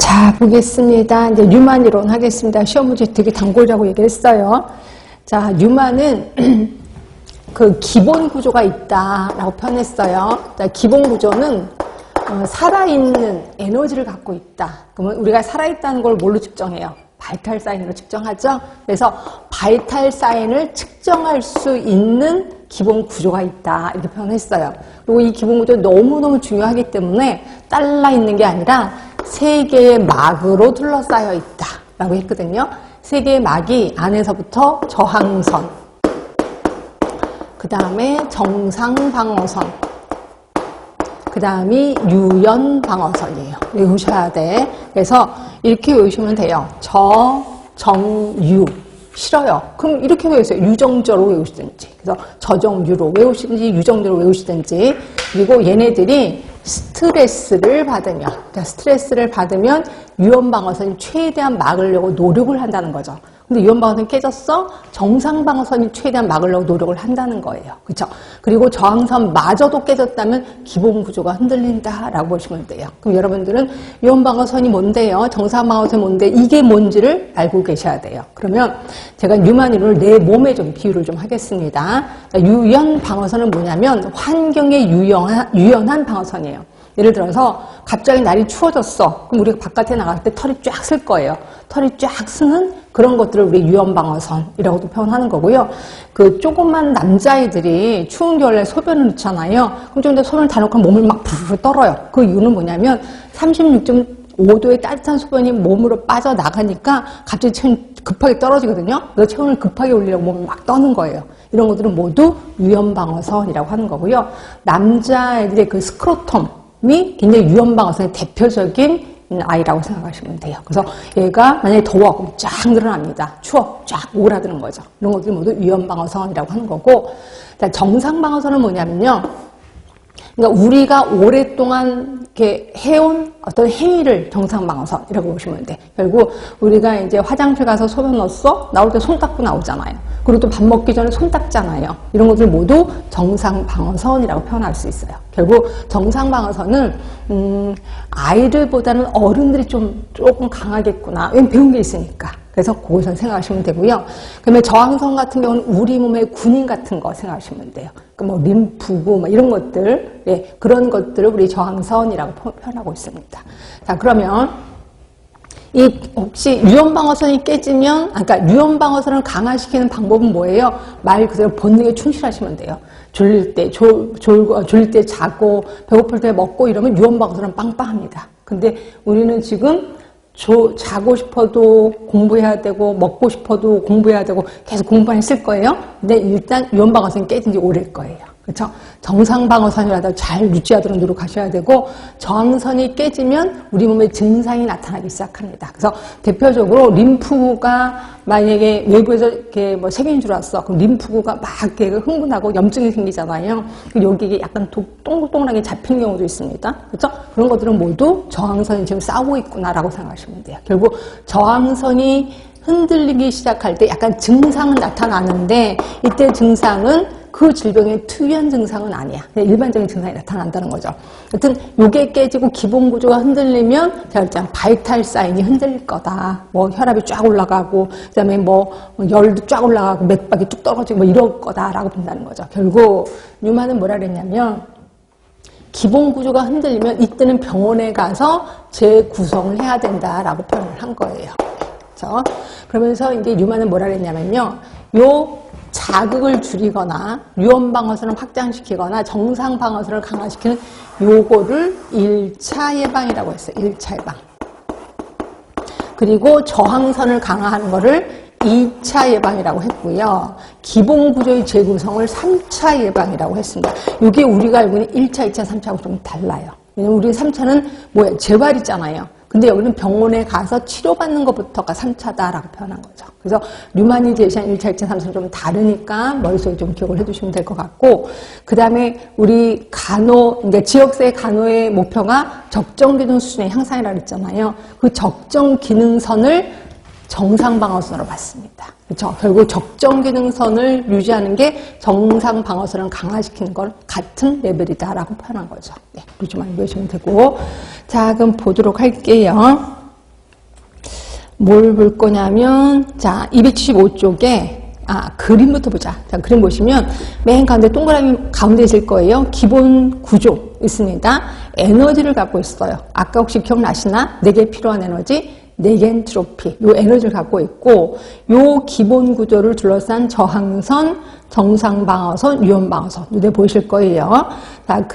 자, 보겠습니다. 이제 뉴만 이론 하겠습니다. 시험 문제 되게 단골이라고 얘기했어요. 자, 뉴만은 그 기본 구조가 있다라고 표현했어요. 자, 기본 구조는 살아있는 에너지를 갖고 있다. 그러면 우리가 살아있다는 걸 뭘로 측정해요? 바이탈 사인으로 측정하죠. 그래서 바이탈 사인을 측정할 수 있는 기본 구조가 있다 이렇게 표현했어요. 그리고 이 기본 구조 너무너무 중요하기 때문에 딸라 있는 게 아니라 세 개의 막으로 둘러싸여 있다 라고 했거든요. 세 개의 막이 안에서부터 저항선, 그 다음에 정상방어선, 그 다음이 유연방어선이에요. 외우셔야 돼. 그래서 이렇게 외우시면 돼요. 저, 정, 유. 싫어요. 그럼 이렇게 외우세요. 유정조로 외우시든지. 그래서 저정유로 외우시든지 유정조로 외우시든지. 그리고 얘네들이 스트레스를 받으면, 그러니까 스트레스를 받으면 유연방어선이 최대한 막으려고 노력을 한다는 거죠. 근데 유연방어선이 깨졌어? 정상방어선이 최대한 막으려고 노력을 한다는 거예요. 그렇죠? 그리고 저항선마저도 깨졌다면 기본 구조가 흔들린다라고 보시면 돼요. 그럼 여러분들은 유연방어선이 뭔데요? 정상방어선이 뭔데? 이게 뭔지를 알고 계셔야 돼요. 그러면 제가 뉴만 이론을 내 몸에 좀 비유를 좀 하겠습니다. 유연방어선은 뭐냐면 환경에 유연한 방어선이에요. 예를 들어서 갑자기 날이 추워졌어. 그럼 우리가 바깥에 나갈 때 털이 쫙 쓸 거예요. 털이 쫙 쓰는 그런 것들을 우리 유연방어선이라고도 표현하는 거고요. 그 조그만 남자애들이 추운 겨울에 소변을 넣잖아요. 그럼 좀 더 소변을 다 놓고 몸을 막 부르르 떨어요. 그 이유는 뭐냐면 36.5도의 따뜻한 소변이 몸으로 빠져나가니까 갑자기 체온이 급하게 떨어지거든요. 그래서 체온을 급하게 올리려고 몸을 막 떠는 거예요. 이런 것들은 모두 유연방어선이라고 하는 거고요. 남자애들의 그 스크로텀이 굉장히 유연방어선의 대표적인 아이라고 생각하시면 돼요. 그래서 얘가 만약에 더워, 그럼 쫙 늘어납니다. 추워, 쫙 오그라드는 거죠. 이런 것들이 모두 유연방어선이라고 하는 거고, 정상방어선은 뭐냐면요. 그러니까 우리가 오랫동안 이렇게 해온 어떤 행위를 정상방어선이라고 보시면 돼. 결국 우리가 이제 화장실 가서 소변 넣었어? 나올 때 손 닦고 나오잖아요. 그리고 또 밥 먹기 전에 손 닦잖아요. 이런 것들 모두 정상방어선이라고 표현할 수 있어요. 결국 정상방어선은 아이들보다는 어른들이 조금 강하겠구나. 왜냐면 배운 게 있으니까. 그래서 그것을 생각하시면 되고요. 그러면 저항선 같은 경우는 우리 몸의 군인 같은 거 생각하시면 돼요. 뭐 림프구 뭐 이런 것들, 예, 그런 것들을 우리 저항선이라고 표현하고 있습니다. 자, 그러면 이 혹시 유연방어선이 깨지면, 그러니까 유연방어선을 강화시키는 방법은 뭐예요? 말 그대로 본능에 충실하시면 돼요. 졸릴 때 졸릴 때 자고 배고플 때 먹고 이러면 유연방어선은 빵빵합니다. 근데 우리는 지금 자고 싶어도 공부해야 되고 먹고 싶어도 공부해야 되고 계속 공부만 했을 거예요. 근데 일단 유연방어선이 깨진 지 오래일 거예요. 그렇죠? 정상방어선이라도 잘 유지하도록 노력하셔야 되고, 저항선이 깨지면 우리 몸에 증상이 나타나기 시작합니다. 그래서 대표적으로 림프구가 만약에 외부에서 이렇게 뭐 세균이 들어왔어. 그럼 림프구가 막 이렇게 흥분하고 염증이 생기잖아요. 여기에 약간 동글동글하게 잡히는 경우도 있습니다. 그렇죠? 그런 것들은 모두 저항선이 지금 싸우고 있구나라고 생각하시면 돼요. 결국 저항선이 흔들리기 시작할 때 약간 증상은 나타나는데, 이때 증상은 그 질병의 특유한 증상은 아니야. 그냥 일반적인 증상이 나타난다는 거죠. 여튼 요게 깨지고 기본 구조가 흔들리면 제가 일단 바이탈 사인이 흔들릴 거다. 뭐 혈압이 쫙 올라가고, 그다음에 뭐 열도 쫙 올라가고 맥박이 뚝 떨어지고 뭐 이럴 거다라고 본다는 거죠. 결국 뉴만은 뭐라 그랬냐면, 기본 구조가 흔들리면 이때는 병원에 가서 재구성을 해야 된다라고 표현을 한 거예요. 그렇죠? 그러면서 이제 뉴만은 뭐라 그랬냐면요. 요 자극을 줄이거나 유연방어선을 확장시키거나 정상방어선을 강화시키는 요거를 1차 예방이라고 했어요. 1차 예방. 그리고 저항선을 강화하는 거를 2차 예방이라고 했고요. 기본 구조의 재구성을 3차 예방이라고 했습니다. 이게 우리가 알고 있는 1차, 2차, 3차하고 좀 달라요. 왜냐면 우리 3차는 뭐예요? 재활이잖아요. 근데 여기는 병원에 가서 치료받는 것부터가 3차다라고 표현한 거죠. 그래서 뉴만이 제시한 1차, 2차, 3차는 좀 다르니까 머릿속에 좀 기억을 해두시면 될 것 같고, 그 다음에 우리 이제 지역사회 간호의 목표가 적정기능 수준의 향상이라고 했잖아요. 그 적정기능선을 정상방어선으로 봤습니다. 그렇죠? 결국 적정기능선을 유지하는 게 정상방어선을 강화시키는 건 같은 레벨이다라고 표현한 거죠. 네, 그렇게 좀 알고 계시면 되고. 자, 그럼 보도록 할게요. 뭘 볼 거냐면, 자, 275쪽에, 그림부터 보자. 자, 그림 보시면 맨 가운데 동그라미 가운데 있을 거예요. 기본 구조 있습니다. 에너지를 갖고 있어요. 아까 혹시 기억나시나? 내게 필요한 에너지, 네겐트로피. 요 에너지를 갖고 있고, 요 기본 구조를 둘러싼 저항선, 정상방어선, 유연방어선. 눈에 보이실 거예요. 자,